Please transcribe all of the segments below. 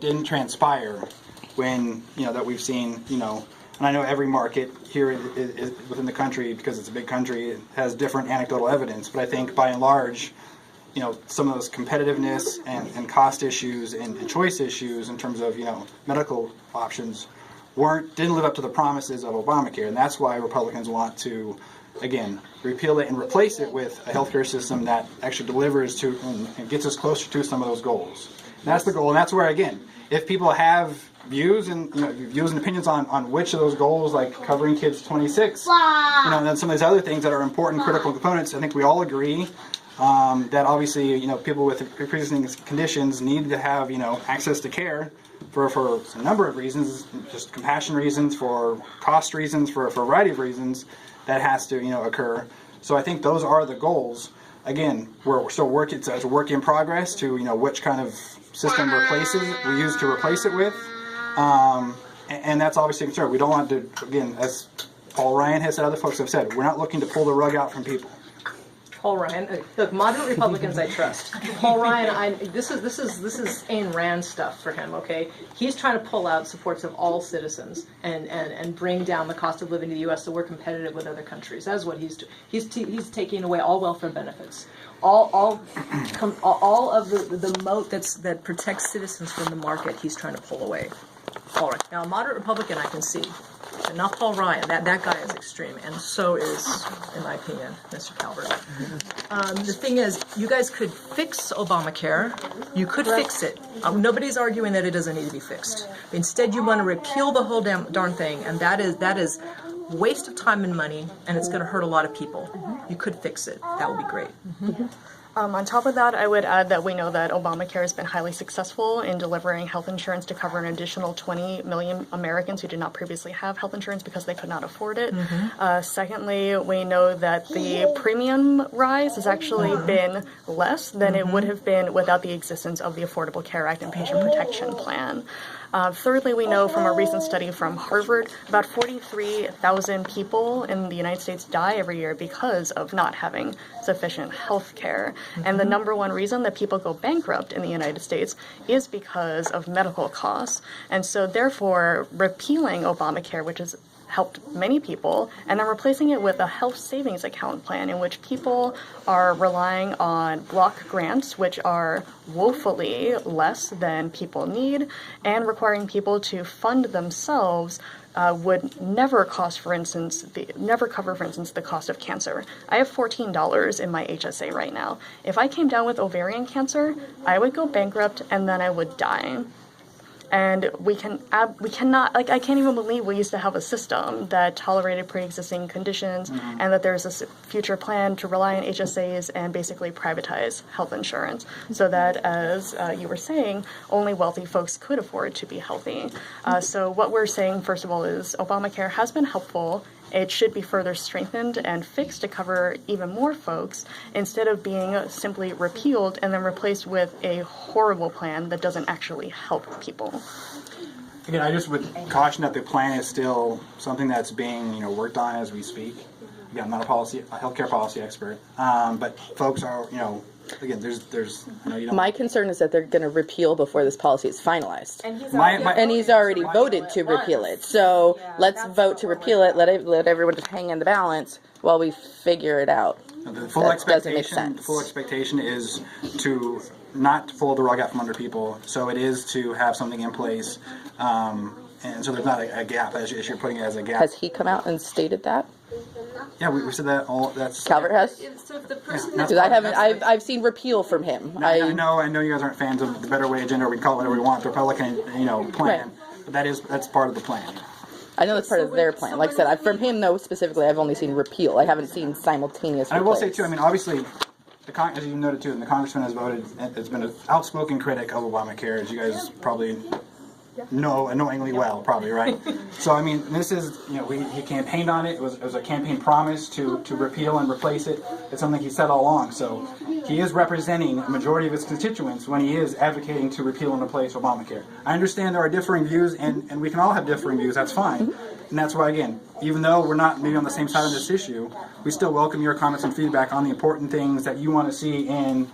what didn't transpire when, that we've seen, and I know every market here is within the country, because it's a big country, it has different anecdotal evidence, but I think by and large, some of those competitiveness and cost issues and choice issues in terms of, medical options didn't live up to the promises of Obamacare, and that's why Republicans want to, again, repeal it and replace it with a healthcare system that actually delivers to and gets us closer to some of those goals. And that's the goal, and that's where, again, if people have views and opinions on which of those goals, like covering kids 26, and then some of these other things that are important, critical components, I think we all agree that obviously, people with pre-existing conditions need to have, access to care for a number of reasons, just compassion reasons, for cost reasons, for a variety of reasons that has to, occur. So I think those are the goals. Again, we're still working, it's a work in progress to, which kind of system we use to replace it with. And that's obviously a concern. We don't want to, again, as Paul Ryan has said, other folks have said, we're not looking to pull the rug out from people. Paul Ryan, look, moderate Republicans I trust. Paul Ryan, this is Ayn Rand stuff for him. Okay, he's trying to pull out supports of all citizens and bring down the cost of living to the U.S. so we're competitive with other countries. That's what he's doing. He's taking away all welfare benefits, all of the moat that protects citizens from the market. He's trying to pull away. All right, now a moderate Republican I can see. And not Paul Ryan. That guy is extreme, and so is, in my opinion, Mr. Calvert. The thing is, you guys could fix Obamacare. You could fix it. Nobody's arguing that it doesn't need to be fixed. Instead, you want to repeal the whole darn thing, and that is waste of time and money, and it's going to hurt a lot of people. You could fix it. That would be great. On top of that, I would add that we know that Obamacare has been highly successful in delivering health insurance to cover an additional 20 million Americans who did not previously have health insurance because they could not afford it. Secondly, we know that the premium rise has actually been less than it would have been without the existence of the Affordable Care Act and Patient Protection Plan. Thirdly, we know from a recent study from Harvard, about 43,000 people in the United States die every year because of not having sufficient health care. And the number one reason that people go bankrupt in the United States is because of medical costs. And so therefore, repealing Obamacare, which has helped many people, and then replacing it with a health savings account plan in which people are relying on block grants, which are woefully less than people need, and requiring people to fund themselves would never cover, for instance, the cost of cancer. I have $14 in my HSA right now. If I came down with ovarian cancer, I would go bankrupt and then I would die. And we cannot, I can't even believe we used to have a system that tolerated pre-existing conditions and that there's a future plan to rely on HSAs and basically privatize health insurance so that, as you were saying, only wealthy folks could afford to be healthy. So what we're saying, first of all, is Obamacare has been helpful. It should be further strengthened and fixed to cover even more folks instead of being simply repealed and then replaced with a horrible plan that doesn't actually help people. Again, I just would caution that the plan is still something that's being worked on as we speak. Again, I'm not a healthcare policy expert, but folks are again, there's. My concern is that they're going to repeal before this policy is finalized. And he's already voted to repeal it. So let's vote to repeal it. Let everyone just hang in the balance while we figure it out. The full expectation is to not pull the rug out from under people. So it is to have something in place, and so there's not a gap as you're putting it as a gap. Has he come out and stated that? Yeah, we said that all. That's Calvert has. So if the person Because I haven't. I've seen repeal from him. I know you guys aren't fans of the Better Way agenda, or we call it whatever we want, the Republican plan. Right. But that's part of the plan. I know that's part of their plan. Like I said, from him though specifically, I've only seen repeal. I haven't seen simultaneous. And I will say too. I mean, obviously, as you noted too, and the congressman has voted. Has been an outspoken critic of Obamacare, as you guys probably know annoyingly well, probably, right? So I mean, this is he campaigned on it. It was a campaign promise to repeal and replace it. It's something he said all along. So he is representing a majority of his constituents when he is advocating to repeal and replace Obamacare. I understand there are differing views, and we can all have differing views. That's fine. And that's why, again, even though we're not maybe on the same side of this issue, we still welcome your comments and feedback on the important things that you want to see in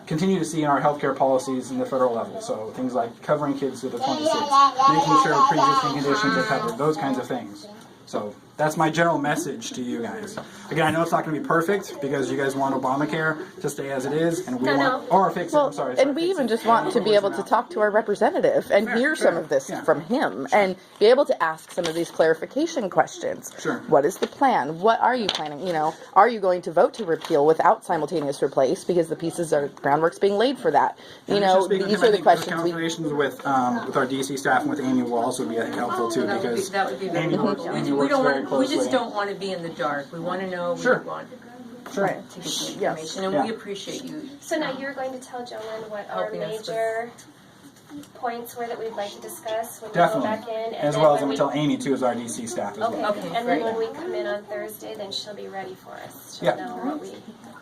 continue to see in our healthcare policies in the federal level. So things like covering kids through the 26, making sure pre-existing conditions are covered, those kinds of things. So that's my general message to you guys. Again, I know it's not going to be perfect because you guys want Obamacare to stay as it is, and we want, or fix it. I'm sorry. And we even just want to be able to talk to our representative and hear some of this from him and be able to ask some of these clarification questions. Sure. What is the plan? What are you planning? You know, are you going to vote to repeal without simultaneous replace because the pieces are groundwork's being laid for that? You know, these are the questions we. Conversations with our DC staff and with Amy will also be, I think, helpful too, because that would be very Amy works, helpful. Amy We works don't very want, we closely. just don't want to be in the dark. We want to know. Sure. We want Sure. to get the Yes. information, and Yeah. we appreciate you. So now you're going to tell Jolyn what our Helping us with- major points were that we'd like to discuss when we Definitely. go back in. As then well as when I'm going to tell Amy too, as our DC staff as Okay, well. Okay, and then great. when we come in on Thursday, then she'll be ready for us. She'll Yeah. know what we.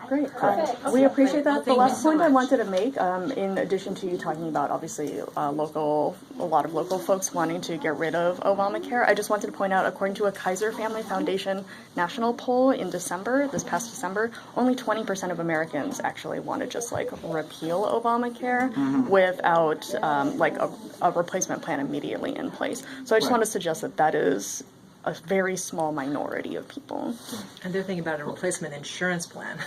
Great. Perfect. We appreciate that. Well, The thank you last so point I much. wanted to make, in addition to you talking about obviously a lot of local folks wanting to get rid of Obamacare, I just wanted to point out, according to a Kaiser Family Foundation national poll in December, this past December, only 20% of Americans actually want to just like repeal Obamacare without like a replacement plan immediately in place. So I just Right. want to suggest that that is a very small minority of people. And they're thinking about a replacement insurance plan.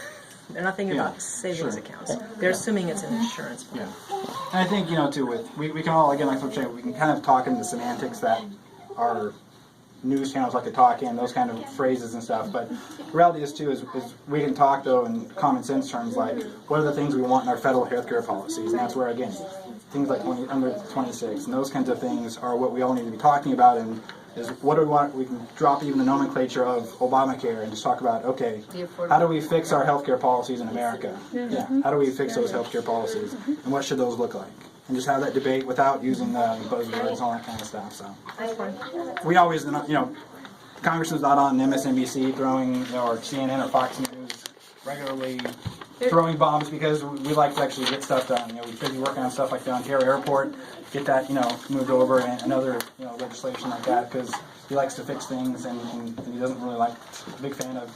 They're not thinking Yeah, about savings sure. accounts. They're assuming it's an insurance plan. Yeah. And I think, too, we can all, again, like I'm saying, we can kind of talk in the semantics that our news channels like to talk in, those kind of phrases and stuff. But the reality is, too, is we can talk, though, in common sense terms, like, what are the things we want in our federal healthcare policies? And that's where, again, things like under 26 and those kinds of things are what we all need to be talking about. And is what do we want? We can drop even the nomenclature of Obamacare and just talk about, okay, how do we fix our healthcare policies in America? Yeah. How do we fix those healthcare policies, and what should those look like? And just have that debate without using the buzzwords and all that kind of stuff. So we always, Congressman's not on MSNBC throwing, or CNN or Fox News regularly throwing bombs because we like to actually get stuff done. We're busy working on stuff like the Ontario Airport, get that moved over, and other legislation like that because he likes to fix things and he doesn't really like a big fan of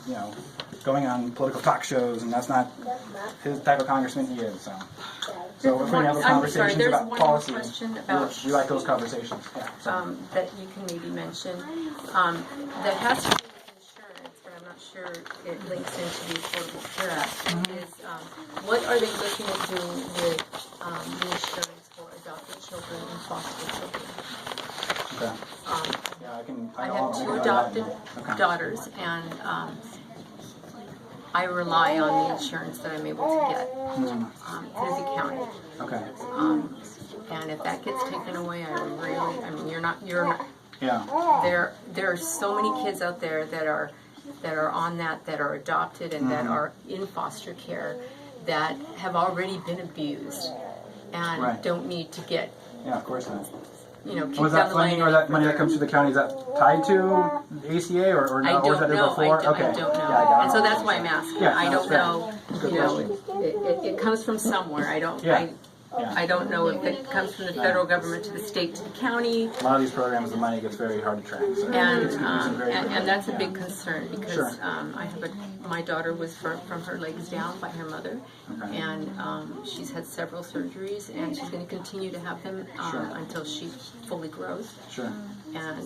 going on political talk shows, and that's not his type of congressman he is. So if we have those conversations there's about one more policy, question about we like those conversations. Yeah. that you can maybe mention that has to do with insurance, but I'm not sure it links into the Affordable Care Act. Is what are they looking at doing with the insurance for adopted children and foster children? Okay. Yeah, I I'll have make two a note of adopted that. Okay. daughters, and I rely on the insurance that I'm able to get through the county. Okay. And if that gets taken away, you're not. Yeah. There are so many kids out there that are on that are adopted and that are in foster care that have already been abused and Right. don't need to get Yeah, of course not. kicked Was down that the funding line. or that money that comes to the county, is that tied to the ACA or no? I Or was don't that know. before? Okay. I don't know. Yeah, I got it. And so that's why I'm asking. Yeah, I no, don't that's know. fair. Good It comes from somewhere. I don't. Yeah. Yeah. I don't know if it comes from the federal government to the state to the county, A lot of these programs, the money gets very hard to track. So and it's very and that's a yeah. big concern because Sure. I have my daughter was from her legs down by her mother, Okay. and she's had several surgeries, and she's going to continue to have them Sure. until she fully grows. Sure. And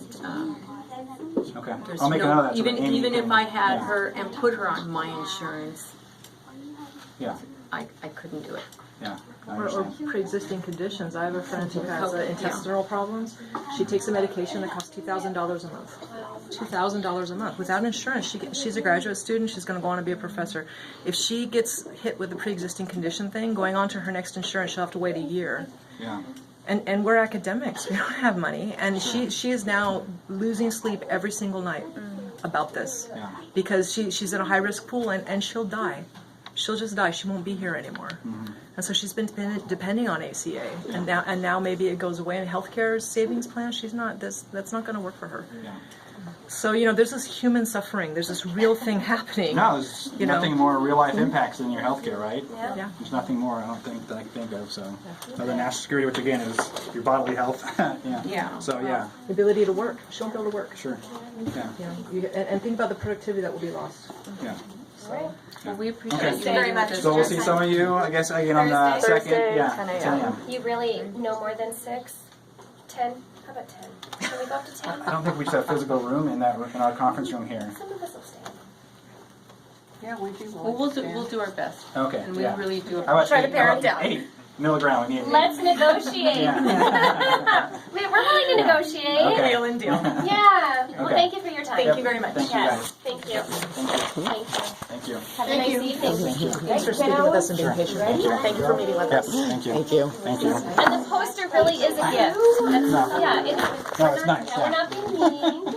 Okay. there's I'll make a note of that. so even that Amy even if can- I had yeah. her and put her on my insurance, Yeah. I couldn't do it. Yeah. I Or understand. pre-existing conditions. I have a friend who has intestinal problems. She takes a medication that costs $2,000 a month. $2,000 a month without insurance. She's a graduate student. She's going to go on to be a professor. If she gets hit with the pre-existing condition thing, going on to her next insurance, she'll have to wait a year. Yeah. And we're academics. We don't have money. And she is now losing sleep every single night about this Yeah. because she's in a high risk pool and she'll die. She'll just die. She won't be here anymore. And so she's been depending on ACA, and now maybe it goes away. And healthcare savings plan, that's not going to work for her. Yeah. So there's this human suffering. There's this real thing happening. No, there's You know. nothing more real life impacts than your healthcare, right? Yeah. There's nothing more I don't think that I can think of. So, other than national security, which again is your bodily health. Yeah. Yeah. So yeah, The ability to work. She won't be able to work. sure. Yeah. And think about the productivity that will be lost. Yeah. Alright. Well, we appreciate Okay. you Very meeting much. with us. So we'll see some of you, I guess, again on the Thursday. second. Yeah, 10 a.m. 10 a.m. You really, no more than 6? 10? How about 10? Can we go up to 10? I don't think we should have physical room in our conference room here. Some of us will stay. Yeah, we do. Well, we'll do our best. Okay. And we yeah. really do How about Try to eight? pare How it about down. 8 milligram. We need 8. Let's negotiate. Yeah. We're willing to negotiate. Okay. Deal and deal. Yeah. Well, Okay. thank you for your time. Thank you very much. Thank you Yes. guys. Thank you. Thank you. Thank you. Have a nice evening. Thanks for speaking with us and being patient. Thank you for meeting with Yes. us. Thank you. Thank you. Thank you. And the poster really is a gift. That's, No. yeah, No, it's nice, we're yeah. not being mean.